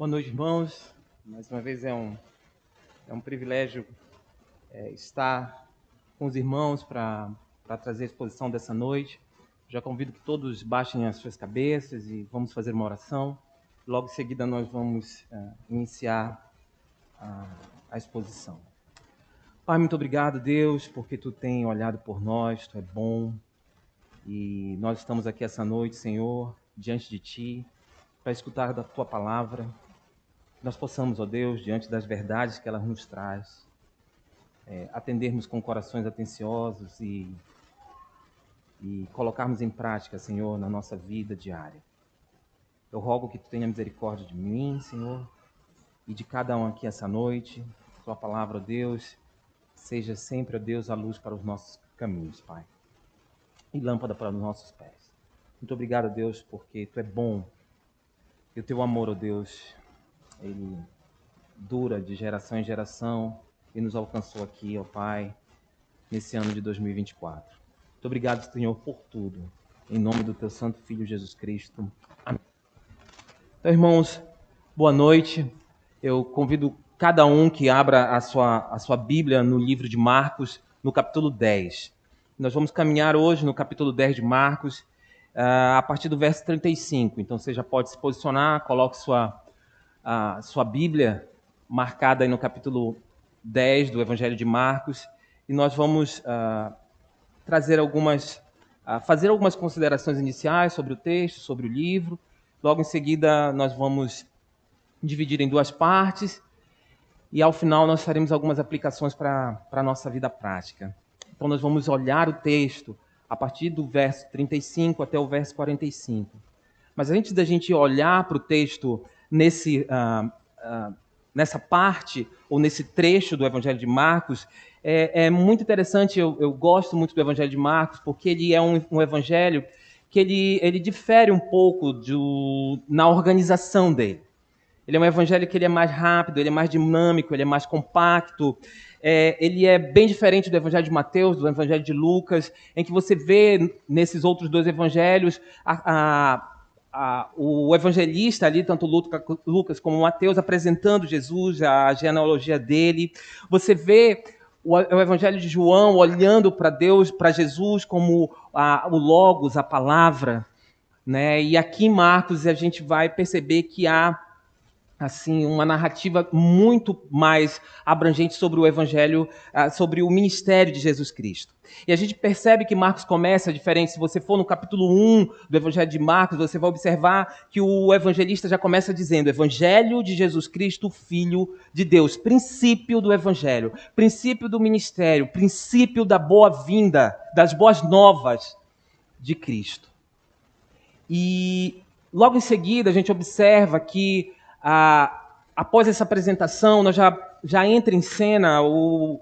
Boa noite, irmãos. Mais uma vez é um privilégio estar com os irmãos para trazer a exposição dessa noite. Já convido que todos baixem as suas cabeças e vamos fazer uma oração. Logo em seguida nós vamos iniciar a exposição. Pai, muito obrigado, Deus, porque Tu tem olhado por nós, Tu é bom. E nós estamos aqui essa noite, Senhor, diante de Ti, para escutar da Tua palavra. Nós possamos, ó Deus, diante das verdades que ela nos traz, atendermos com corações atenciosos e colocarmos em prática, Senhor, na nossa vida diária. Eu rogo que Tu tenha misericórdia de mim, Senhor, e de cada um aqui essa noite. Tua palavra, ó Deus, seja sempre, ó Deus, a luz para os nossos caminhos, Pai, e lâmpada para os nossos pés. Muito obrigado, Deus, porque Tu é bom e o Teu amor, ó Deus, ele dura de geração em geração e nos alcançou aqui, ó Pai, nesse ano de 2024. Muito obrigado, Senhor, por tudo. Em nome do Teu Santo Filho, Jesus Cristo. Amém. Então, irmãos, boa noite. Eu convido cada um que abra a sua Bíblia no livro de Marcos, no capítulo 10. Nós vamos caminhar hoje no capítulo 10 de Marcos, a partir do verso 35. Então, você já pode se posicionar, coloque sua Bíblia marcada aí no capítulo 10 do Evangelho de Marcos, e nós vamos fazer algumas considerações iniciais sobre o texto, sobre o livro. Logo em seguida, nós vamos dividir em duas partes, e ao final nós faremos algumas aplicações para a nossa vida prática. Então nós vamos olhar o texto a partir do verso 35 até o verso 45. Mas antes da gente olhar para o texto nessa parte, ou nesse trecho do Evangelho de Marcos, é muito interessante, eu gosto muito do Evangelho de Marcos, porque ele é um evangelho que ele difere um pouco na organização dele. Ele é um evangelho que ele é mais rápido, ele é mais dinâmico, ele é mais compacto. Ele é bem diferente do Evangelho de Mateus, do Evangelho de Lucas, em que você vê nesses outros dois evangelhos o evangelista ali, tanto Lucas como Mateus, apresentando Jesus, a genealogia dele. Você vê o evangelho de João olhando para Deus, para Jesus, como o Logos, a palavra, né? E aqui em Marcos a gente vai perceber que há assim uma narrativa muito mais abrangente sobre o evangelho, sobre o ministério de Jesus Cristo. E a gente percebe que Marcos começa diferente. Se você for no capítulo 1 do Evangelho de Marcos, você vai observar que o evangelista já começa dizendo: Evangelho de Jesus Cristo, Filho de Deus. Princípio do evangelho, princípio do ministério, princípio da boa-vinda, das boas novas de Cristo. E logo em seguida a gente observa que após essa apresentação, nós já entra em cena o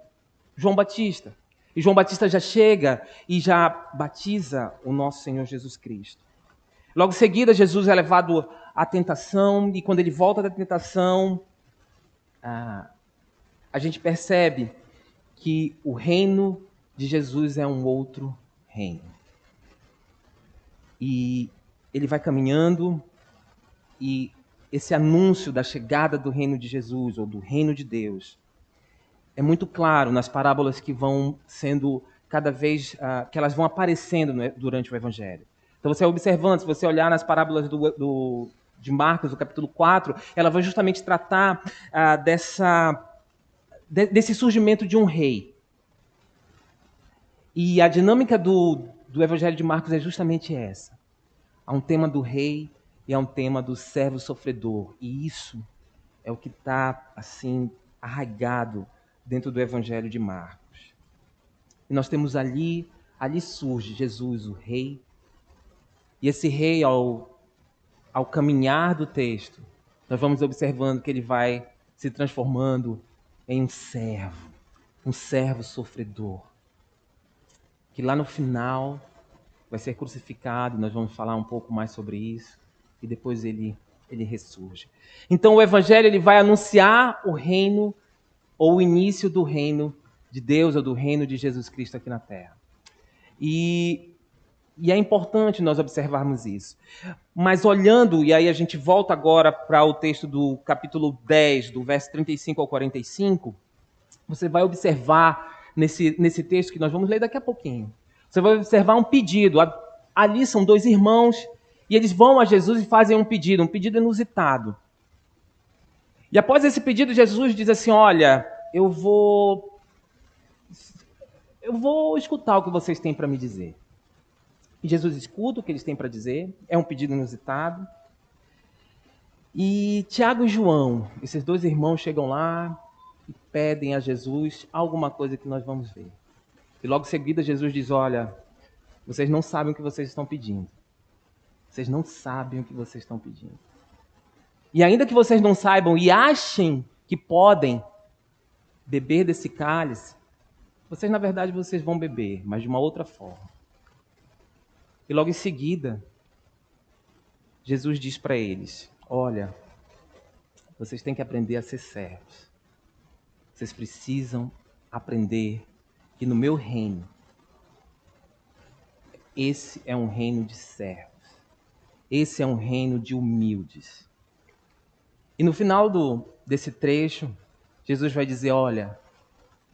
João Batista. E João Batista já chega e já batiza o nosso Senhor Jesus Cristo. Logo em seguida, Jesus é levado à tentação, e quando ele volta da tentação, a gente percebe que o reino de Jesus é um outro reino. E ele vai caminhando, e esse anúncio da chegada do reino de Jesus, ou do reino de Deus, é muito claro nas parábolas que vão sendo cada vez, que elas vão aparecendo durante o Evangelho. Então você observando, se você olhar nas parábolas de Marcos, do capítulo 4, ela vai justamente tratar desse surgimento de um rei. E a dinâmica do Evangelho de Marcos é justamente essa. Há um tema do rei e há um tema do servo sofredor. E isso é o que está, assim, arraigado dentro do Evangelho de Marcos. E nós temos ali surge Jesus, o rei. E esse rei, ao caminhar do texto, nós vamos observando que ele vai se transformando em um servo sofredor, que lá no final vai ser crucificado. Nós vamos falar um pouco mais sobre isso, e depois ele ressurge. Então o Evangelho ele vai anunciar o reino, ou o início do reino de Deus, ou do reino de Jesus Cristo aqui na Terra. E E é importante nós observarmos isso. Mas olhando, e aí a gente volta agora para o texto do capítulo 10, do verso 35 ao 45, você vai observar nesse texto que nós vamos ler daqui a pouquinho. Você vai observar um pedido. Ali são dois irmãos e eles vão a Jesus e fazem um pedido inusitado. E após esse pedido, Jesus diz assim, olha, eu vou escutar o que vocês têm para me dizer. E Jesus escuta o que eles têm para dizer, é um pedido inusitado. E Tiago e João, esses dois irmãos chegam lá e pedem a Jesus alguma coisa que nós vamos ver. E logo em seguida Jesus diz, olha, vocês não sabem o que vocês estão pedindo. Vocês não sabem o que vocês estão pedindo. E ainda que vocês não saibam e achem que podem beber desse cálice, vocês, na verdade, vocês vão beber, mas de uma outra forma. E logo em seguida, Jesus diz para eles, olha, vocês têm que aprender a ser servos. Vocês precisam aprender que no meu reino, esse é um reino de servos. Esse é um reino de humildes. E no final desse trecho, Jesus vai dizer, olha,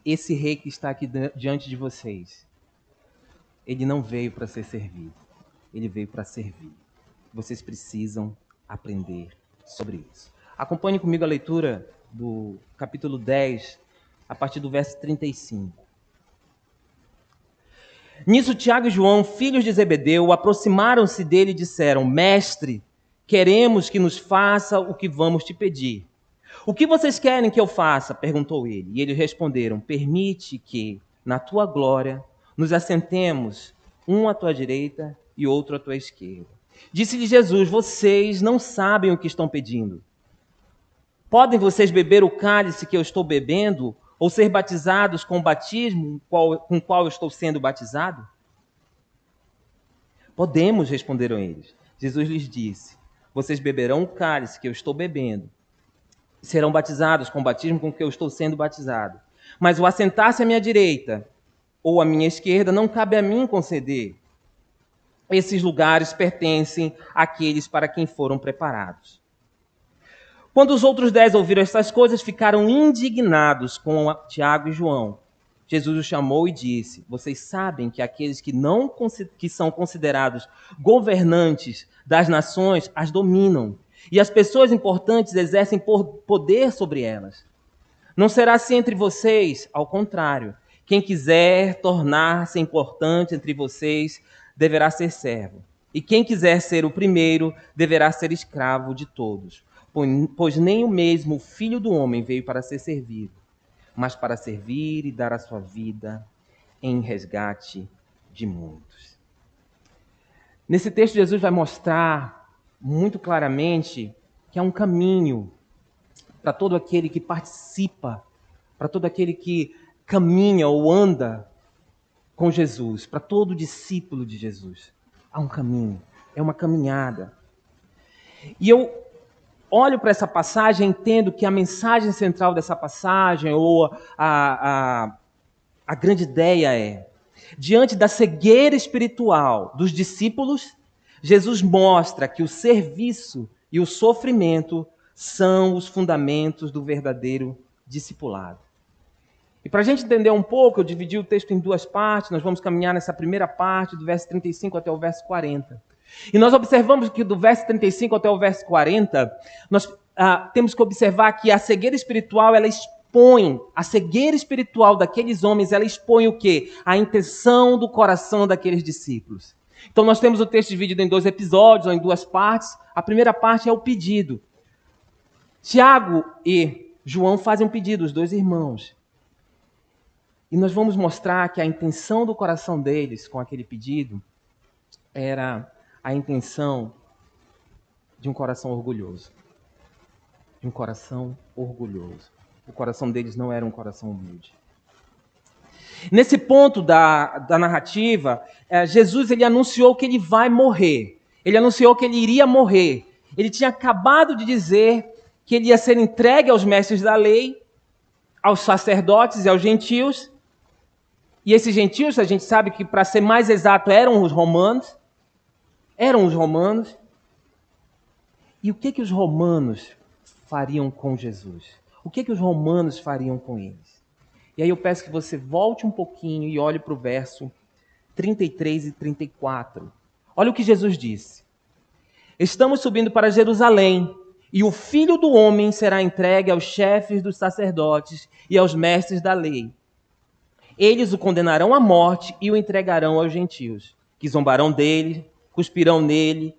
esse rei que está aqui diante de vocês, ele não veio para ser servido, ele veio para servir. Vocês precisam aprender sobre isso. Acompanhe comigo a leitura do capítulo 10, a partir do verso 35. Nisso, Tiago e João, filhos de Zebedeu, aproximaram-se dele e disseram, Mestre, queremos que nos faça o que vamos te pedir. O que vocês querem que eu faça? Perguntou ele. E eles responderam, permite que, na tua glória, nos assentemos, um à tua direita e outro à tua esquerda. Disse-lhe Jesus, vocês não sabem o que estão pedindo. Podem vocês beber o cálice que eu estou bebendo, ou ser batizados com o batismo com o qual eu estou sendo batizado? Podemos, responderam eles. Jesus lhes disse, vocês beberão o cálice que eu estou bebendo, serão batizados com o batismo com que eu estou sendo batizado. Mas o assentar-se à minha direita ou à minha esquerda não cabe a mim conceder. Esses lugares pertencem àqueles para quem foram preparados. Quando os outros 10 ouviram estas coisas, ficaram indignados com Tiago e João. Jesus os chamou e disse, vocês sabem que aqueles que são considerados governantes das nações as dominam, e as pessoas importantes exercem poder sobre elas. Não será assim entre vocês, ao contrário. Quem quiser tornar-se importante entre vocês deverá ser servo. E quem quiser ser o primeiro deverá ser escravo de todos. Pois nem o mesmo Filho do Homem veio para ser servido, mas para servir e dar a sua vida em resgate de muitos. Nesse texto, Jesus vai mostrar muito claramente que há um caminho para todo aquele que participa, para todo aquele que caminha ou anda com Jesus, para todo discípulo de Jesus. Há um caminho, é uma caminhada. E eu olho para essa passagem e entendo que a mensagem central dessa passagem, ou a grande ideia é, diante da cegueira espiritual dos discípulos, Jesus mostra que o serviço e o sofrimento são os fundamentos do verdadeiro discipulado. E para a gente entender um pouco, eu dividi o texto em duas partes, nós vamos caminhar nessa primeira parte, do verso 35 até o verso 40. E nós observamos que do verso 35 até o verso 40, nós temos que observar que a cegueira espiritual, ela expõe, a cegueira espiritual daqueles homens, ela expõe o quê? A intenção do coração daqueles discípulos. Então nós temos o texto dividido em 2 episódios, ou em 2 partes. A primeira parte é o pedido. Tiago e João fazem um pedido, os 2 irmãos. E nós vamos mostrar que a intenção do coração deles com aquele pedido era a intenção de um coração orgulhoso. De um coração orgulhoso. O coração deles não era um coração humilde. Nesse ponto da narrativa, Jesus ele anunciou que ele vai morrer. Ele anunciou que ele iria morrer. Ele tinha acabado de dizer que ele ia ser entregue aos mestres da lei, aos sacerdotes e aos gentios. E esses gentios, a gente sabe que, para ser mais exato, eram os romanos. Eram os romanos. E o que os romanos fariam com Jesus? O que os romanos fariam com eles? E aí eu peço que você volte um pouquinho e olhe para o verso 33 e 34. Olha o que Jesus disse. Estamos subindo para Jerusalém, e o Filho do Homem será entregue aos chefes dos sacerdotes e aos mestres da lei. Eles o condenarão à morte e o entregarão aos gentios, que zombarão dele, cuspirão nele,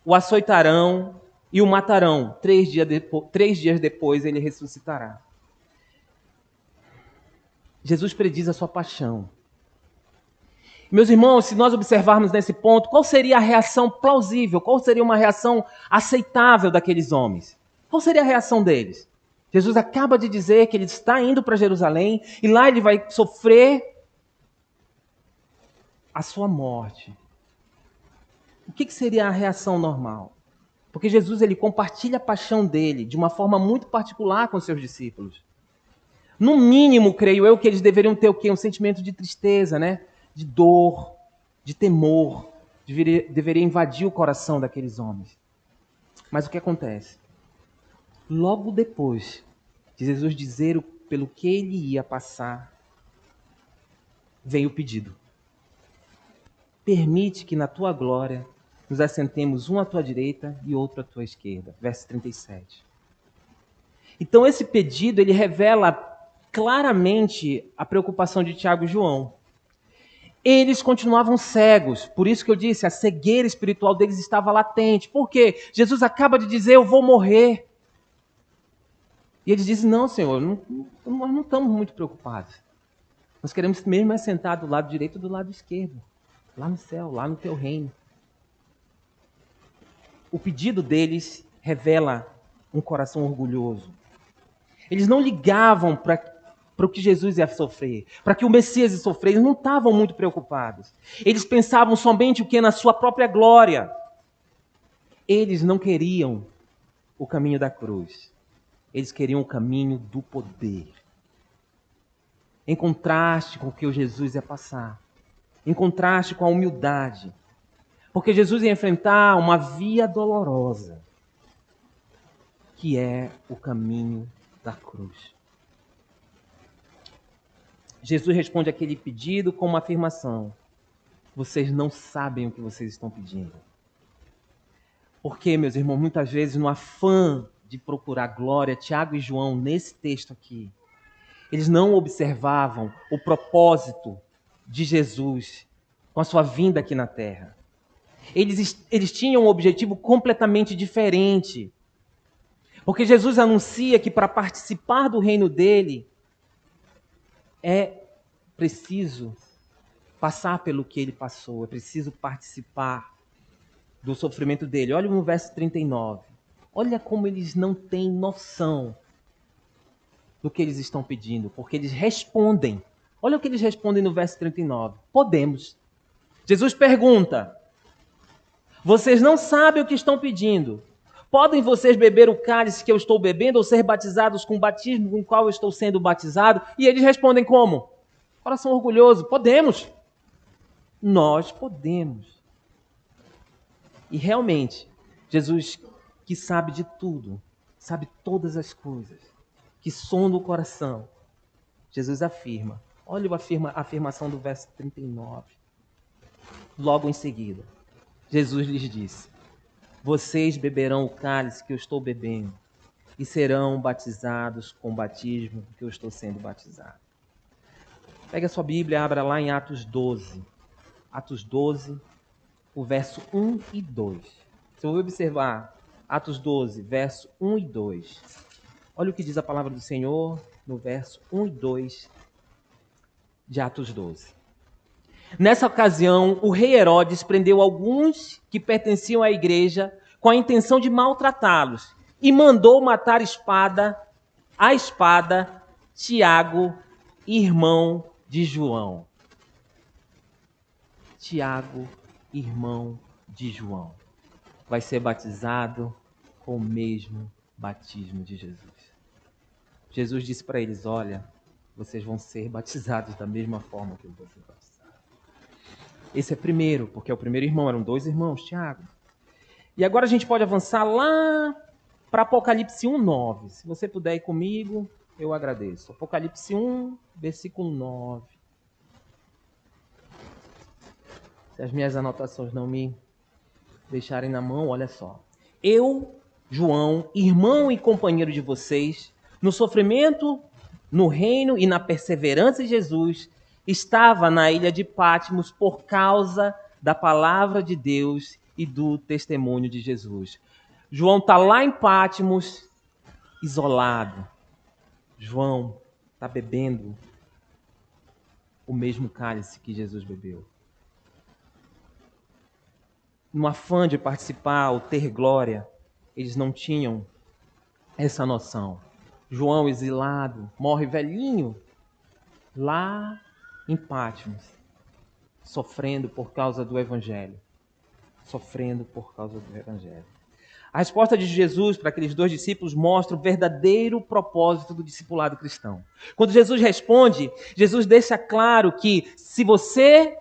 o açoitarão e o matarão. 3 dias depois ele ressuscitará. Jesus prediz a sua paixão. Meus irmãos, se nós observarmos nesse ponto, qual seria a reação plausível? Qual seria uma reação aceitável daqueles homens? Qual seria a reação deles? Jesus acaba de dizer que ele está indo para Jerusalém e lá ele vai sofrer a sua morte. O que seria a reação normal? Porque Jesus ele compartilha a paixão dele de uma forma muito particular com seus discípulos. No mínimo, creio eu, que eles deveriam ter o quê? Um sentimento de tristeza, né? De dor, de temor. Deveria invadir o coração daqueles homens. Mas o que acontece? Logo depois de Jesus dizer pelo que ele ia passar, veio o pedido. Permite que na tua glória nos assentemos um à tua direita e outro à tua esquerda. Verso 37. Então esse pedido, ele revela claramente a preocupação de Tiago e João. Eles continuavam cegos, por isso que eu disse, a cegueira espiritual deles estava latente. Por quê? Jesus acaba de dizer, eu vou morrer. E eles dizem, não, Senhor, nós não estamos muito preocupados. Nós queremos mesmo assentar do lado direito e do lado esquerdo, lá no céu, lá no teu reino. O pedido deles revela um coração orgulhoso. Eles não ligavam para o que Jesus ia sofrer, para que o Messias ia sofrer. Eles não estavam muito preocupados. Eles pensavam somente o que? Na sua própria glória. Eles não queriam o caminho da cruz. Eles queriam o caminho do poder. Em contraste com o que o Jesus ia passar. Em contraste com a humildade. Porque Jesus ia enfrentar uma via dolorosa, que é o caminho da cruz. Jesus responde aquele pedido com uma afirmação. Vocês não sabem o que vocês estão pedindo. Porque, meus irmãos, muitas vezes no afã de procurar glória, Tiago e João, nesse texto aqui, eles não observavam o propósito de Jesus com a sua vinda aqui na terra. Eles tinham um objetivo completamente diferente. Porque Jesus anuncia que para participar do reino dele, é preciso passar pelo que ele passou, é preciso participar do sofrimento dele. Olha no verso 39. Olha como eles não têm noção do que eles estão pedindo, porque eles respondem. Olha o que eles respondem no verso 39. Podemos. Jesus pergunta, vocês não sabem o que estão pedindo. Podem vocês beber o cálice que eu estou bebendo ou ser batizados com o batismo com o qual eu estou sendo batizado? E eles respondem como? Coração orgulhoso. Podemos. Nós podemos. E realmente, Jesus, que sabe de tudo, sabe todas as coisas, que sonda o coração, Jesus afirma. Olha a afirmação do verso 39. Logo em seguida, Jesus lhes disse, vocês beberão o cálice que eu estou bebendo e serão batizados com o batismo que eu estou sendo batizado. Pega a sua Bíblia, abra lá em Atos 12. Atos 12, o verso 1 e 2. Você vai observar Atos 12, verso 1 e 2. Olha o que diz a palavra do Senhor no verso 1 e 2 de Atos 12. Nessa ocasião, o rei Herodes prendeu alguns que pertenciam à igreja com a intenção de maltratá-los e mandou matar a espada, Tiago, irmão de João. Tiago, irmão de João, vai ser batizado com o mesmo batismo de Jesus. Jesus disse para eles, olha, vocês vão ser batizados da mesma forma que eu vou ser batizado. Esse é primeiro, porque é o primeiro irmão, eram 2 irmãos, Tiago. E agora a gente pode avançar lá para Apocalipse 1:9. Se você puder ir comigo, eu agradeço. Apocalipse 1, versículo 9. Se as minhas anotações não me deixarem na mão, olha só. Eu, João, irmão e companheiro de vocês, no sofrimento, no reino e na perseverança de Jesus, estava na ilha de Patmos por causa da palavra de Deus e do testemunho de Jesus. João está lá em Patmos, isolado. João está bebendo o mesmo cálice que Jesus bebeu. No afã de participar ou ter glória, eles não tinham essa noção. João, exilado, morre velhinho, lá em Patmos, sofrendo por causa do Evangelho. Sofrendo por causa do Evangelho. A resposta de Jesus para aqueles 2 discípulos mostra o verdadeiro propósito do discipulado cristão. Quando Jesus responde, Jesus deixa claro que se você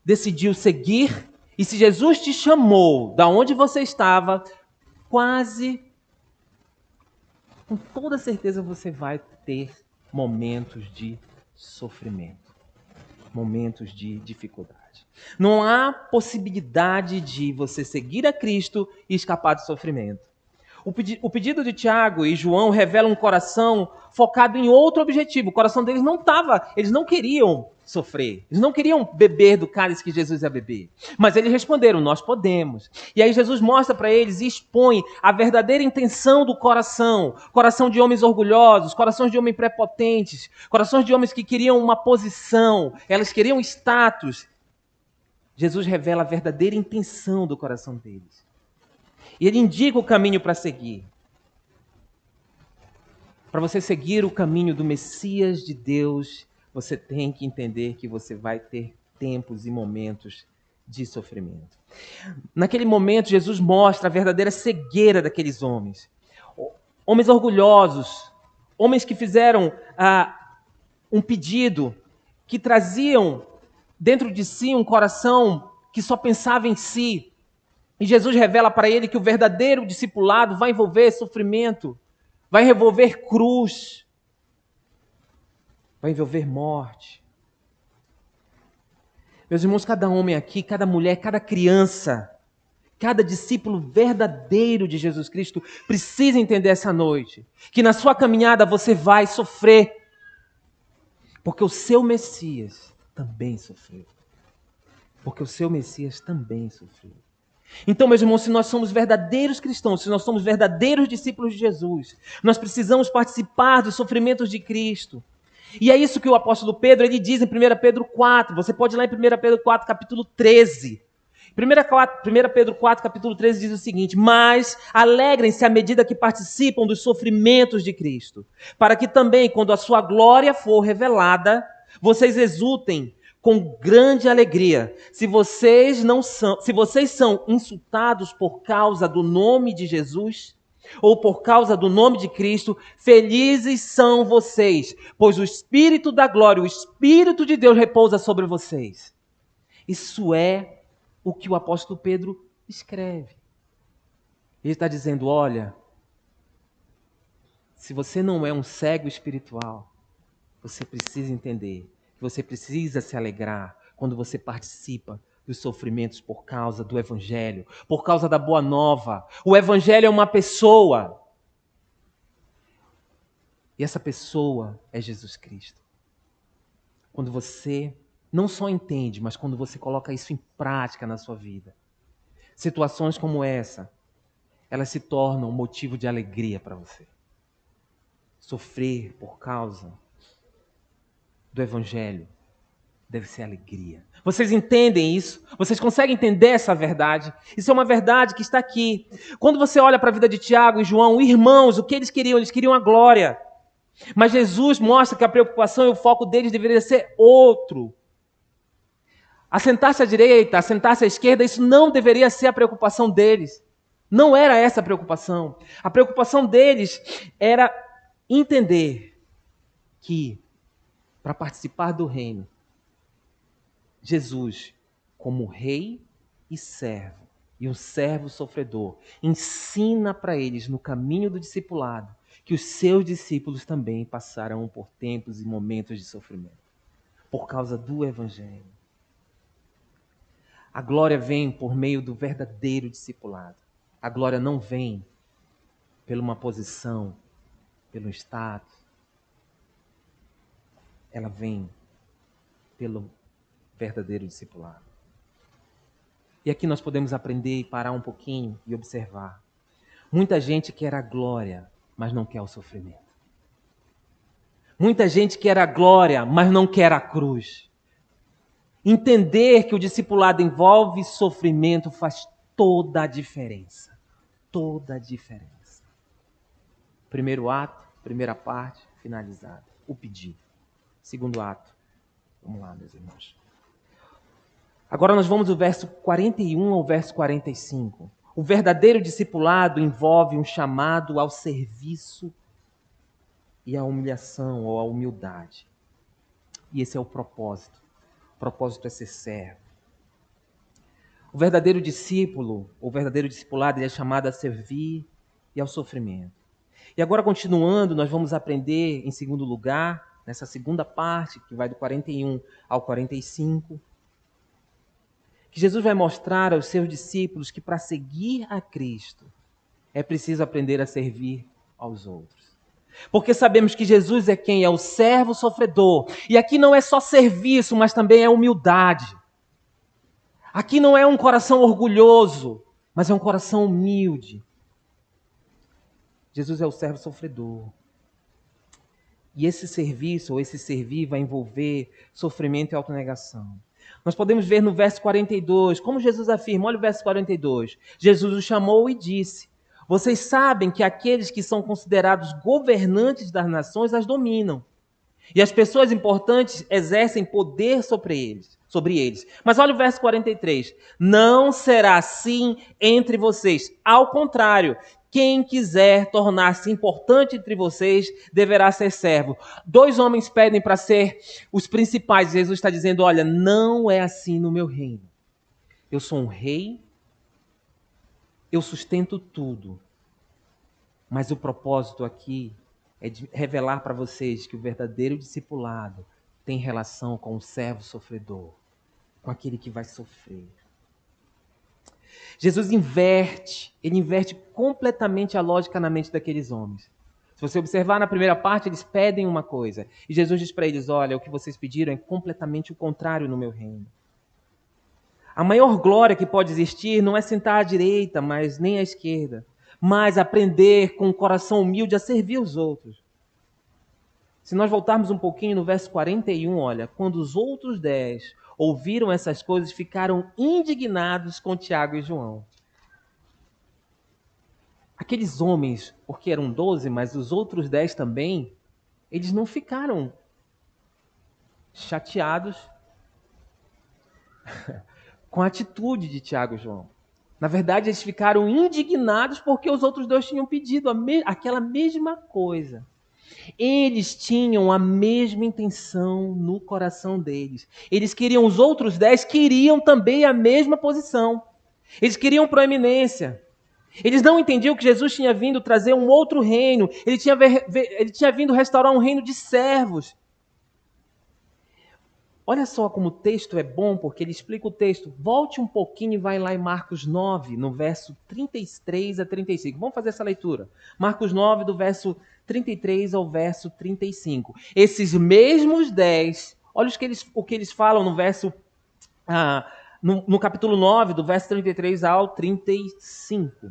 decidiu seguir, e se Jesus te chamou da onde você estava, quase, com toda certeza você vai ter momentos de sofrimento, momentos de dificuldade. Não há possibilidade de você seguir a Cristo e escapar do sofrimento. O pedido de Tiago e João revela um coração focado em outro objetivo. O coração deles não estava, eles não queriam sofrer. Eles não queriam beber do cálice que Jesus ia beber. Mas eles responderam, nós podemos. E aí Jesus mostra para eles e expõe a verdadeira intenção do coração. Coração de homens orgulhosos, corações de homens prepotentes, corações de homens que queriam uma posição, elas queriam status. Jesus revela a verdadeira intenção do coração deles. E ele indica o caminho para seguir. Para você seguir o caminho do Messias de Deus, você tem que entender que você vai ter tempos e momentos de sofrimento. Naquele momento, Jesus mostra a verdadeira cegueira daqueles homens. Homens orgulhosos, homens que fizeram um pedido, que traziam dentro de si um coração que só pensava em si. E Jesus revela para ele que o verdadeiro discipulado vai envolver sofrimento, vai envolver cruz, vai envolver morte. Meus irmãos, cada homem aqui, cada mulher, cada criança, cada discípulo verdadeiro de Jesus Cristo precisa entender essa noite que na sua caminhada você vai sofrer, porque o seu Messias também sofreu. Porque o seu Messias também sofreu. Então, meus irmãos, se nós somos verdadeiros cristãos, se nós somos verdadeiros discípulos de Jesus, nós precisamos participar dos sofrimentos de Cristo. E é isso que o apóstolo Pedro ele diz em 1 Pedro 4. Você pode ir lá em 1 Pedro 4, capítulo 13. 1 Pedro 4, capítulo 13 diz o seguinte: mas alegrem-se à medida que participam dos sofrimentos de Cristo, para que também, quando a sua glória for revelada, vocês exultem com grande alegria. Se vocês são insultados por causa do nome de Jesus, ou por causa do nome de Cristo, felizes são vocês, pois o Espírito da glória, o Espírito de Deus repousa sobre vocês. Isso é o que o apóstolo Pedro escreve. Ele está dizendo, olha, se você não é um cego espiritual, você precisa entender que você precisa se alegrar quando você participa dos sofrimentos por causa do Evangelho, por causa da Boa Nova. O Evangelho é uma pessoa. E essa pessoa é Jesus Cristo. Quando você não só entende, mas quando você coloca isso em prática na sua vida, situações como essa, elas se tornam motivo de alegria para você. Sofrer por causa do Evangelho deve ser alegria. Vocês entendem isso? Vocês conseguem entender essa verdade? Isso é uma verdade que está aqui. Quando você olha para a vida de Tiago e João, irmãos, o que eles queriam? Eles queriam a glória. Mas Jesus mostra que a preocupação e o foco deles deveria ser outro. Assentar-se à direita, assentar-se à esquerda, isso não deveria ser a preocupação deles. Não era essa a preocupação. A preocupação deles era entender que para participar do reino, Jesus, como rei e servo, e um servo sofredor, ensina para eles no caminho do discipulado que os seus discípulos também passarão por tempos e momentos de sofrimento, por causa do Evangelho. A glória vem por meio do verdadeiro discipulado. A glória não vem por uma posição, pelo status. Ela vem pelo verdadeiro discipulado. E aqui nós podemos aprender e parar um pouquinho e observar. Muita gente quer a glória, mas não quer o sofrimento. Muita gente quer a glória, mas não quer a cruz. Entender que o discipulado envolve sofrimento faz toda a diferença. Toda a diferença. Primeiro ato, primeira parte, finalizada. O pedido. Segundo ato. Vamos lá, meus irmãos. Agora nós vamos do verso 41 ao verso 45. O verdadeiro discipulado envolve um chamado ao serviço e à humilhação ou à humildade. E esse é o propósito. O propósito é ser servo. O verdadeiro discípulo, o verdadeiro discipulado, ele é chamado a servir e ao sofrimento. E agora, continuando, nós vamos aprender, em segundo lugar, nessa segunda parte, que vai do 41 ao 45, que Jesus vai mostrar aos seus discípulos que para seguir a Cristo é preciso aprender a servir aos outros. Porque sabemos que Jesus é quem é o servo sofredor. E aqui não é só serviço, mas também é humildade. Aqui não é um coração orgulhoso, mas é um coração humilde. Jesus é o servo sofredor. E esse serviço, ou esse servir, vai envolver sofrimento e autonegação. Nós podemos ver no verso 42, como Jesus afirma, olha o verso 42. Jesus o chamou e disse: vocês sabem que aqueles que são considerados governantes das nações as dominam. E as pessoas importantes exercem poder sobre eles. Mas olha o verso 43. Não será assim entre vocês. Ao contrário, quem quiser tornar-se importante entre vocês deverá ser servo. 2 homens pedem para ser os principais. Jesus está dizendo, olha, não é assim no meu reino. Eu sou um rei, eu sustento tudo. Mas o propósito aqui é de revelar para vocês que o verdadeiro discipulado tem relação com o servo sofredor, com aquele que vai sofrer. Jesus ele inverte completamente a lógica na mente daqueles homens. Se você observar na primeira parte, eles pedem uma coisa. E Jesus diz para eles, olha, o que vocês pediram é completamente o contrário no meu reino. A maior glória que pode existir não é sentar à direita, mas nem à esquerda, mas aprender com um coração humilde a servir os outros. Se nós voltarmos um pouquinho no verso 41, olha, quando os outros 10 ouviram essas coisas, ficaram indignados com Tiago e João. Aqueles homens, porque eram 12, mas os outros 10 também, eles não ficaram chateados com a atitude de Tiago e João. Na verdade, eles ficaram indignados porque os outros 2 tinham pedido aquela mesma coisa. Eles tinham a mesma intenção no coração deles. Eles queriam, os outros 10 queriam também a mesma posição. Eles queriam proeminência. Eles não entendiam que Jesus tinha vindo trazer um outro reino. Ele tinha vindo restaurar um reino de servos. Olha só como o texto é bom, porque ele explica o texto. Volte um pouquinho e vai lá em Marcos 9, no verso 33 a 35. Vamos fazer essa leitura. Marcos 9, do verso 33 ao verso 35. Esses mesmos 10, olha o que eles falam no verso... no capítulo 9, do verso 33 ao 35.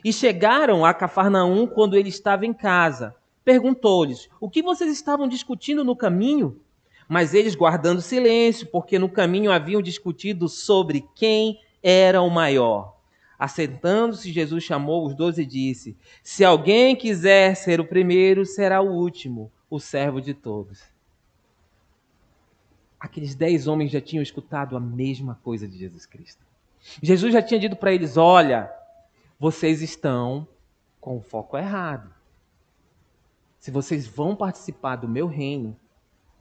E chegaram a Cafarnaum quando ele estava em casa. Perguntou-lhes, o que vocês estavam discutindo no caminho? Mas eles guardando silêncio, porque no caminho haviam discutido sobre quem era o maior. Assentando-se, Jesus chamou os 12 e disse, se alguém quiser ser o primeiro, será o último, o servo de todos. Aqueles 10 homens já tinham escutado a mesma coisa de Jesus Cristo. Jesus já tinha dito para eles, olha, vocês estão com o foco errado. Se vocês vão participar do meu reino,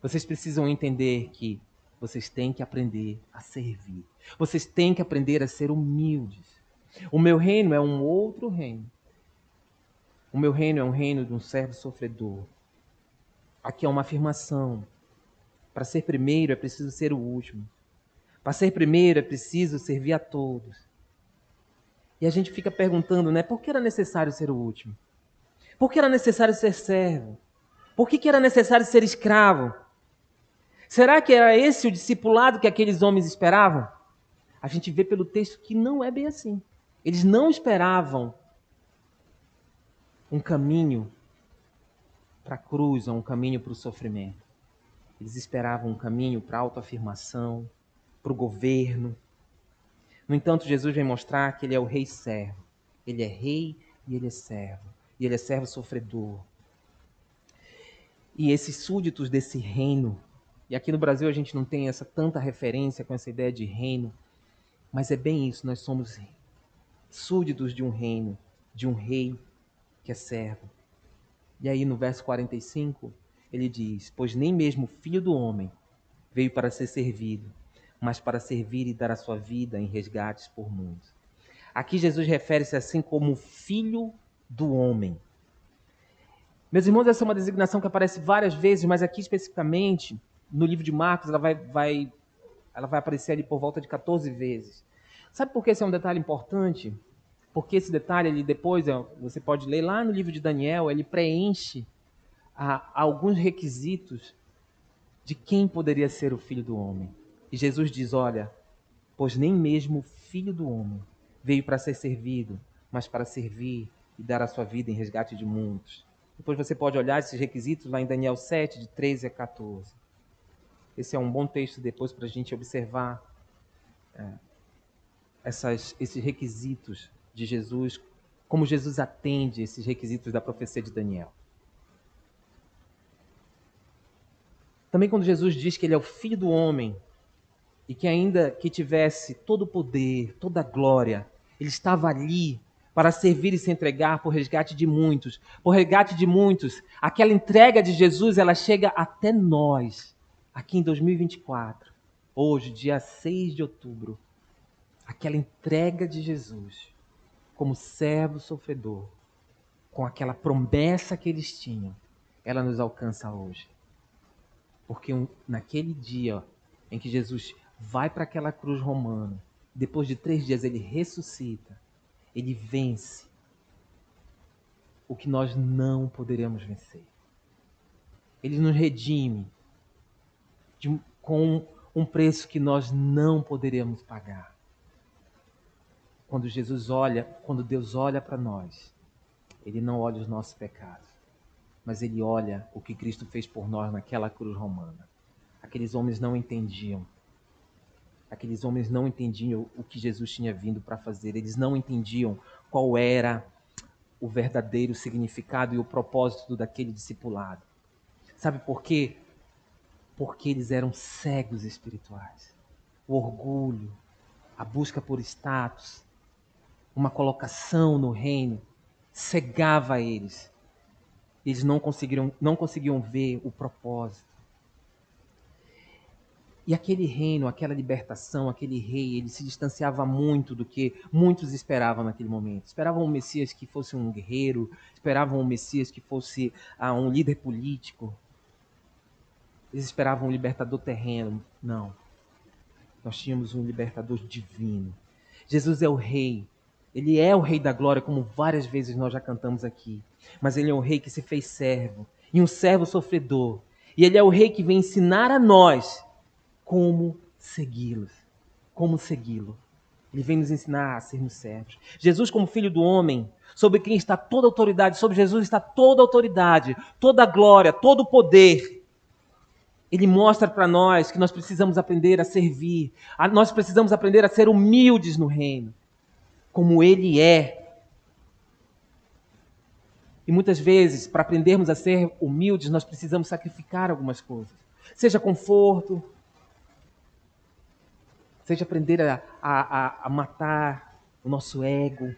Vocês precisam entender que vocês têm que aprender a servir. Vocês têm que aprender a ser humildes. O meu reino é um outro reino. O meu reino é um reino de um servo sofredor. Aqui é uma afirmação. Para ser primeiro é preciso ser o último. Para ser primeiro é preciso servir a todos. E a gente fica perguntando, né? Por que era necessário ser o último? Por que era necessário ser servo? Por que era necessário ser escravo? Será que era esse o discipulado que aqueles homens esperavam? A gente vê pelo texto que não é bem assim. Eles não esperavam um caminho para a cruz, ou um caminho para o sofrimento. Eles esperavam um caminho para a autoafirmação, para o governo. No entanto, Jesus vem mostrar que ele é o rei servo. Ele é rei e ele é servo. E ele é servo sofredor. E esses súditos desse reino, e aqui no Brasil a gente não tem essa tanta referência com essa ideia de reino, mas é bem isso, nós somos súditos de um reino, de um rei que é servo. E aí no verso 45, ele diz, pois nem mesmo o Filho do Homem veio para ser servido, mas para servir e dar a sua vida em resgates por muitos. Aqui Jesus refere-se assim como Filho do Homem. Meus irmãos, essa é uma designação que aparece várias vezes, mas aqui especificamente, no livro de Marcos, ela vai aparecer ali por volta de 14 vezes. Sabe por que esse é um detalhe importante? Porque esse detalhe, ele depois, você pode ler lá no livro de Daniel, ele preenche alguns requisitos de quem poderia ser o Filho do Homem. E Jesus diz, olha, pois nem mesmo o Filho do Homem veio para ser servido, mas para servir e dar a sua vida em resgate de muitos. Depois você pode olhar esses requisitos lá em Daniel 7, de 13 a 14. Esse é um bom texto depois para a gente observar esses requisitos de Jesus, como Jesus atende esses requisitos da profecia de Daniel. Também quando Jesus diz que ele é o Filho do Homem e que ainda que tivesse todo o poder, toda a glória, ele estava ali para servir e se entregar por resgate de muitos. Por resgate de muitos, aquela entrega de Jesus, ela chega até nós, aqui em 2024, hoje, dia 6 de outubro. Aquela entrega de Jesus como servo sofredor, com aquela promessa que eles tinham, ela nos alcança hoje. Porque naquele dia em que Jesus vai para aquela cruz romana, depois de 3 dias ele ressuscita, ele vence o que nós não poderemos vencer. Ele nos redime com um preço que nós não poderemos pagar. Quando Deus olha para nós, ele não olha os nossos pecados, mas ele olha o que Cristo fez por nós naquela cruz romana. Aqueles homens não entendiam. Aqueles homens não entendiam o que Jesus tinha vindo para fazer. Eles não entendiam qual era o verdadeiro significado e o propósito daquele discipulado. Sabe por quê? Porque eles eram cegos espirituais. O orgulho, a busca por status, uma colocação no reino, cegava eles. Eles não conseguiam ver o propósito. E aquele reino, aquela libertação, aquele rei, ele se distanciava muito do que muitos esperavam naquele momento. Esperavam um Messias que fosse um guerreiro, esperavam um Messias que fosse um líder político. Eles esperavam um libertador terreno. Não. Nós tínhamos um libertador divino. Jesus é o rei. Ele é o rei da glória, como várias vezes nós já cantamos aqui. Mas ele é o rei que se fez servo, e um servo sofredor. E ele é o rei que vem ensinar a nós como segui-los. Como segui-lo. Ele vem nos ensinar a sermos servos. Jesus, como Filho do Homem, sobre quem está toda a autoridade, sobre Jesus está toda a autoridade, toda a glória, todo o poder. Ele mostra para nós que nós precisamos aprender a servir. Nós precisamos aprender a ser humildes no reino, como Ele é. E muitas vezes, para aprendermos a ser humildes, nós precisamos sacrificar algumas coisas. Seja conforto, seja aprender a matar o nosso ego.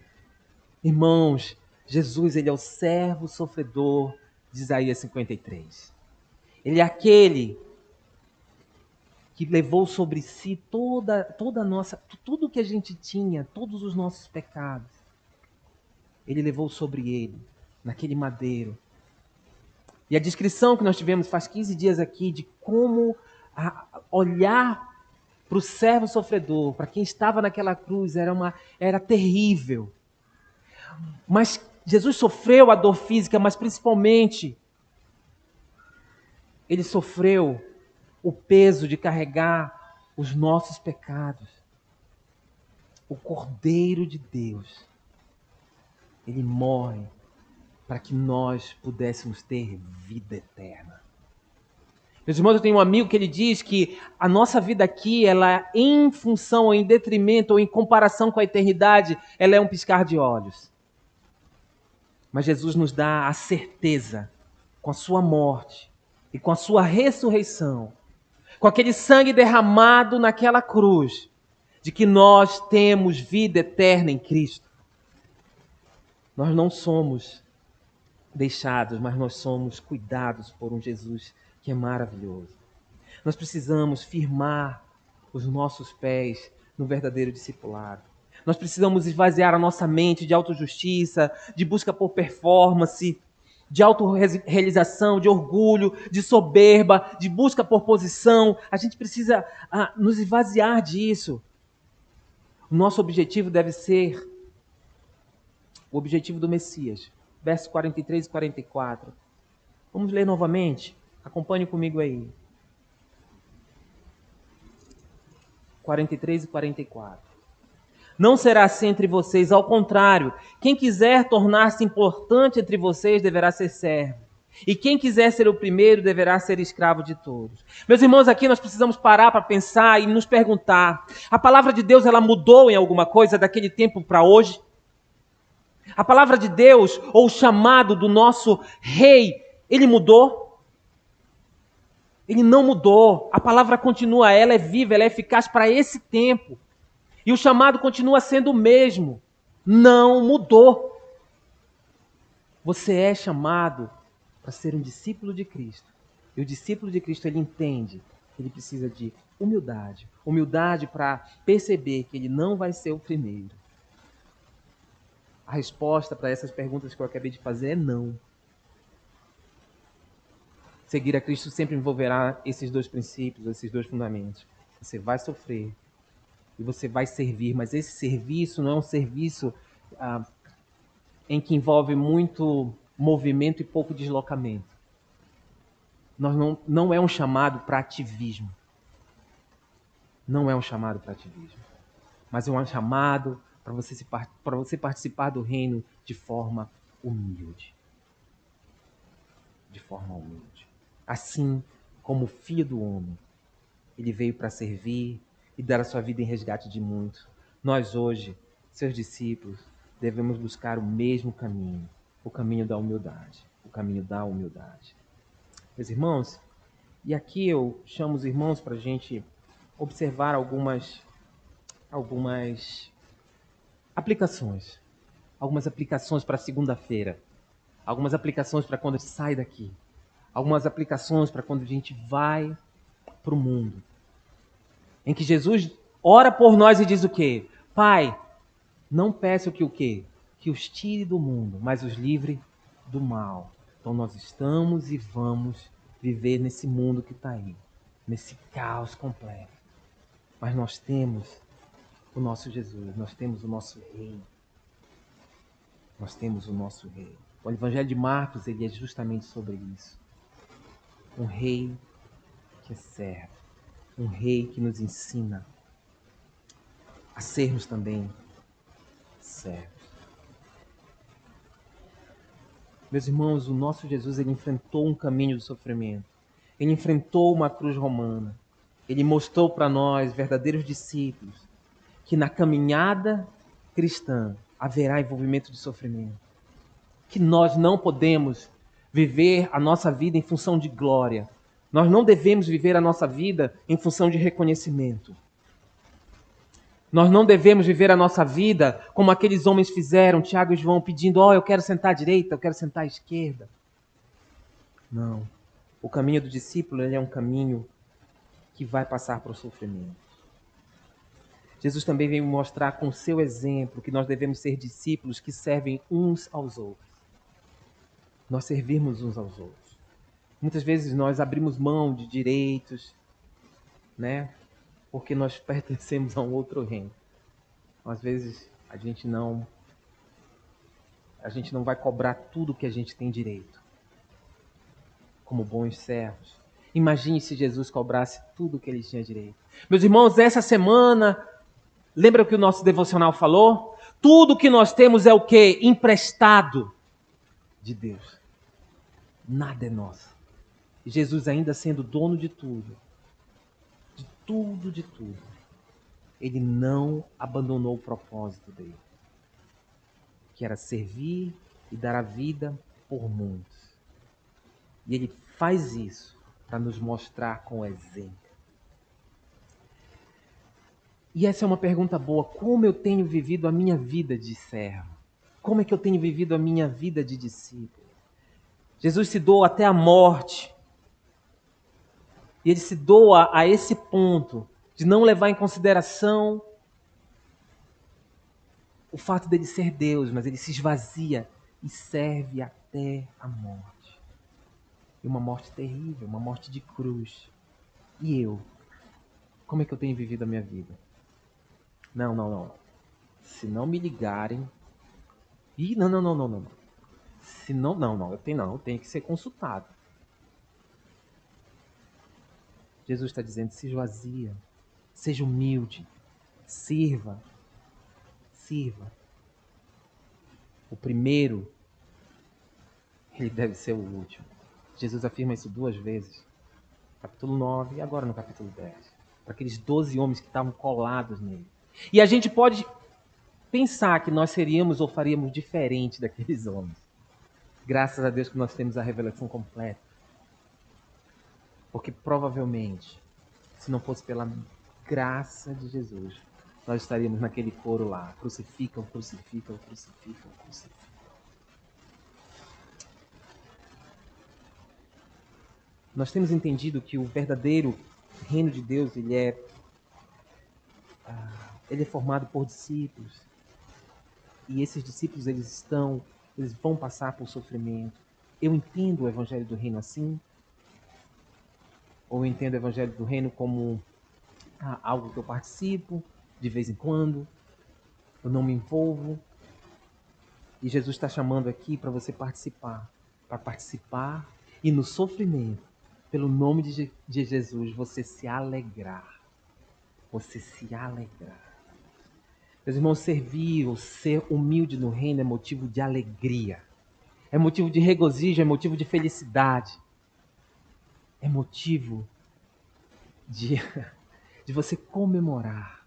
Irmãos, Jesus, ele é o servo sofredor de Isaías 53. Ele é aquele que levou sobre si tudo que a gente tinha, todos os nossos pecados. Ele levou sobre ele, naquele madeiro. E a descrição que nós tivemos faz 15 dias aqui de como olhar para o servo sofredor, para quem estava naquela cruz, era terrível. Mas Jesus sofreu a dor física, mas principalmente ele sofreu o peso de carregar os nossos pecados. O Cordeiro de Deus, ele morre para que nós pudéssemos ter vida eterna. Meus irmãos, eu tenho um amigo que ele diz que a nossa vida aqui, ela em função, ou em detrimento, ou em comparação com a eternidade, ela é um piscar de olhos. Mas Jesus nos dá a certeza, com a sua morte e com a sua ressurreição, com aquele sangue derramado naquela cruz, de que nós temos vida eterna em Cristo. Nós não somos deixados, mas nós somos cuidados por um Jesus que é maravilhoso. Nós precisamos firmar os nossos pés no verdadeiro discipulado. Nós precisamos esvaziar a nossa mente de autojustiça, de busca por performance, de autorrealização, de orgulho, de soberba, de busca por posição. A gente precisa nos esvaziar disso. O nosso objetivo deve ser o objetivo do Messias. Versos 43 e 44. Vamos ler novamente? Acompanhe comigo aí. 43 e 44. Não será assim entre vocês, ao contrário. Quem quiser tornar-se importante entre vocês deverá ser servo. E quem quiser ser o primeiro deverá ser escravo de todos. Meus irmãos, aqui nós precisamos parar para pensar e nos perguntar. A palavra de Deus, ela mudou em alguma coisa daquele tempo para hoje? A palavra de Deus, ou o chamado do nosso rei, ele mudou? Ele não mudou. A palavra continua, ela é viva, ela é eficaz para esse tempo. E o chamado continua sendo o mesmo. Não mudou. Você é chamado para ser um discípulo de Cristo. E o discípulo de Cristo, ele entende que ele precisa de humildade. Humildade para perceber que ele não vai ser o primeiro. A resposta para essas perguntas que eu acabei de fazer é não. Seguir a Cristo sempre envolverá esses dois princípios, esses dois fundamentos. Você vai sofrer e você vai servir, mas esse serviço não é um serviço em que envolve muito movimento e pouco deslocamento. Não é um chamado para ativismo. Não é um chamado para ativismo. Mas é um chamado para você participar do reino de forma humilde. De forma humilde. Assim como o Filho do Homem, ele veio para servir e dar a sua vida em resgate de muitos. Nós hoje, seus discípulos, devemos buscar o mesmo caminho, o caminho da humildade, o caminho da humildade. Meus irmãos, e aqui eu chamo os irmãos para a gente observar algumas aplicações. Algumas aplicações para segunda-feira. Algumas aplicações para quando a gente sai daqui. Algumas aplicações para quando a gente vai para o mundo. Em que Jesus ora por nós e diz o quê? Pai, não peço que o quê? Que os tire do mundo, mas os livre do mal. Então nós estamos e vamos viver nesse mundo que está aí. Nesse caos completo. Mas nós temos o nosso Jesus, nós temos o nosso Rei. Nós temos o nosso Rei. O Evangelho de Marcos, ele é justamente sobre isso. Um Rei que é servo. Um Rei que nos ensina a sermos também servos. Meus irmãos, o nosso Jesus, ele enfrentou um caminho de sofrimento. Ele enfrentou uma cruz romana. Ele mostrou para nós, verdadeiros discípulos, que na caminhada cristã haverá envolvimento de sofrimento. Que nós não podemos viver a nossa vida em função de glória. Nós não devemos viver a nossa vida em função de reconhecimento. Nós não devemos viver a nossa vida como aqueles homens fizeram, Tiago e João, pedindo, eu quero sentar à direita, eu quero sentar à esquerda. Não. O caminho do discípulo, ele é um caminho que vai passar por sofrimento. Jesus também veio mostrar com o seu exemplo que nós devemos ser discípulos que servem uns aos outros. Nós servirmos uns aos outros. Muitas vezes nós abrimos mão de direitos, né? Porque nós pertencemos a um outro reino. Às vezes a gente não vai cobrar tudo que a gente tem direito, como bons servos. Imagine se Jesus cobrasse tudo que ele tinha direito. Meus irmãos, essa semana, lembra o que o nosso devocional falou? Tudo que nós temos é o quê? Emprestado de Deus. Nada é nosso. E Jesus, ainda sendo dono de tudo, ele não abandonou o propósito dele, que era servir e dar a vida por muitos. E ele faz isso para nos mostrar com exemplo. E essa é uma pergunta boa. Como eu tenho vivido a minha vida de servo? Como é que eu tenho vivido a minha vida de discípulo? Jesus se doa até a morte. E ele se doa a esse ponto de não levar em consideração o fato dele ser Deus, mas ele se esvazia e serve até a morte. E uma morte terrível, uma morte de cruz. E eu? Como é que eu tenho vivido a minha vida? Não. Se não me ligarem... Não. Se não. Eu tenho que ser consultado. Jesus está dizendo, se esvazia, seja humilde, sirva. O primeiro, ele deve ser o último. Jesus afirma isso 2 vezes. Capítulo 9 e agora no capítulo 10. Para aqueles 12 homens que estavam colados nele. E a gente pode pensar que nós seríamos ou faríamos diferente daqueles homens. Graças a Deus que nós temos a revelação completa. Porque provavelmente, se não fosse pela graça de Jesus, nós estaríamos naquele coro lá. Crucificam. Nós temos entendido que o verdadeiro reino de Deus, ele é formado por discípulos. E esses discípulos, eles vão passar por sofrimento. Eu entendo o evangelho do reino assim? Ou eu entendo o evangelho do reino como algo que eu participo de vez em quando, eu não me envolvo? E Jesus está chamando aqui para você participar. Para participar e no sofrimento, pelo nome de Jesus, você se alegrar. Meus irmãos, servir ou ser humilde no reino é motivo de alegria. É motivo de regozijo, é motivo de felicidade. É motivo de você comemorar.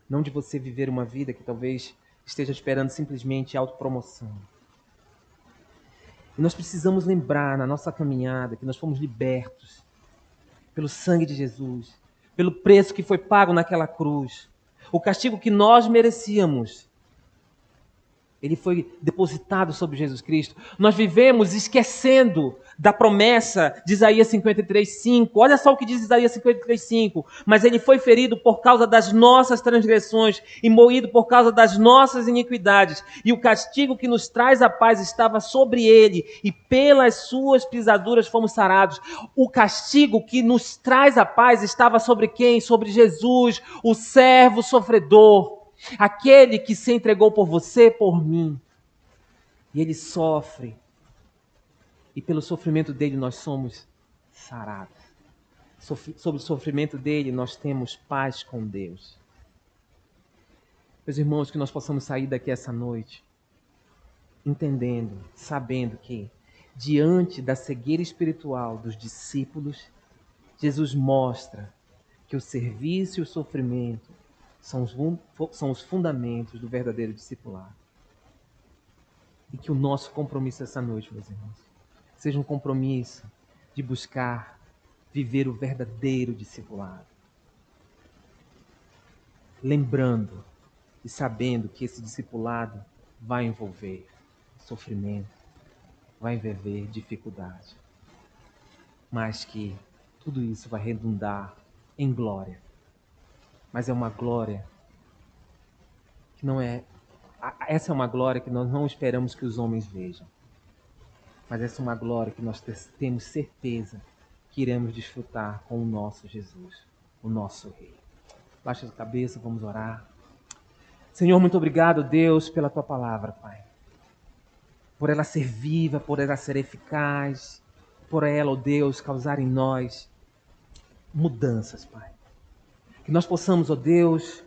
Não de você viver uma vida que talvez esteja esperando simplesmente autopromoção. E nós precisamos lembrar na nossa caminhada que nós fomos libertos pelo sangue de Jesus, pelo preço que foi pago naquela cruz. O castigo que nós merecíamos, ele foi depositado sobre Jesus Cristo. Nós vivemos esquecendo da promessa de Isaías 53:5. Olha só o que diz Isaías 53:5. Mas ele foi ferido por causa das nossas transgressões e moído por causa das nossas iniquidades. E o castigo que nos traz a paz estava sobre ele, e pelas suas pisaduras fomos sarados. O castigo que nos traz a paz estava sobre quem? Sobre Jesus, o servo sofredor. Aquele que se entregou por você, por mim. E ele sofre. E pelo sofrimento dele nós somos sarados. Sobre o sofrimento dele nós temos paz com Deus. Meus irmãos, que nós possamos sair daqui essa noite entendendo, sabendo que diante da cegueira espiritual dos discípulos, Jesus mostra que o serviço e o sofrimento são os fundamentos do verdadeiro discipulado. E que o nosso compromisso essa noite, meus irmãos, seja um compromisso de buscar viver o verdadeiro discipulado. Lembrando e sabendo que esse discipulado vai envolver sofrimento, vai envolver dificuldade, mas que tudo isso vai redundar em glória. Mas é uma glória que não é... Essa é uma glória que nós não esperamos que os homens vejam. Mas essa é uma glória que nós temos certeza que iremos desfrutar com o nosso Jesus, o nosso Rei. Baixa a cabeça, vamos orar. Senhor, muito obrigado, Deus, pela Tua palavra, Pai. Por ela ser viva, por ela ser eficaz, por ela, ó Deus, causar em nós mudanças, Pai. Que nós possamos, ó Deus,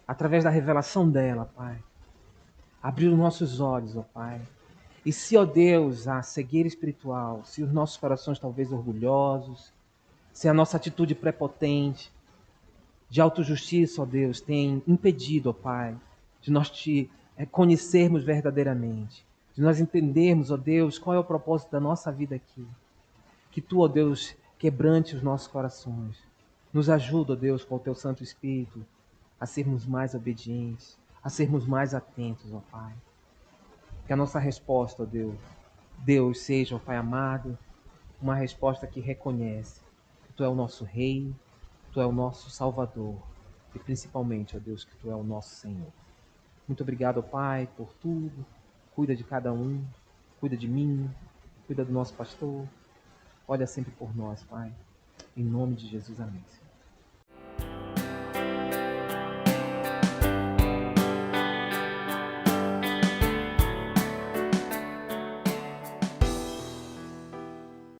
através da revelação dela, Pai, abrir os nossos olhos, ó Pai. E se, ó Deus, há cegueira espiritual, se os nossos corações talvez orgulhosos, se a nossa atitude prepotente, de autojustiça, ó Deus, tem impedido, ó Pai, de nós te conhecermos verdadeiramente, de nós entendermos, ó Deus, qual é o propósito da nossa vida aqui. Que Tu, ó Deus, quebrante os nossos corações. Nos ajuda, ó Deus, com o Teu Santo Espírito, a sermos mais obedientes, a sermos mais atentos, ó Pai. Que a nossa resposta, ó Deus seja, ó Pai amado, uma resposta que reconhece que Tu é o nosso Rei, Tu é o nosso Salvador e principalmente, ó Deus, que Tu é o nosso Senhor. Muito obrigado, ó Pai, por tudo. Cuida de cada um, cuida de mim, cuida do nosso pastor. Olha sempre por nós, Pai. Em nome de Jesus, amém.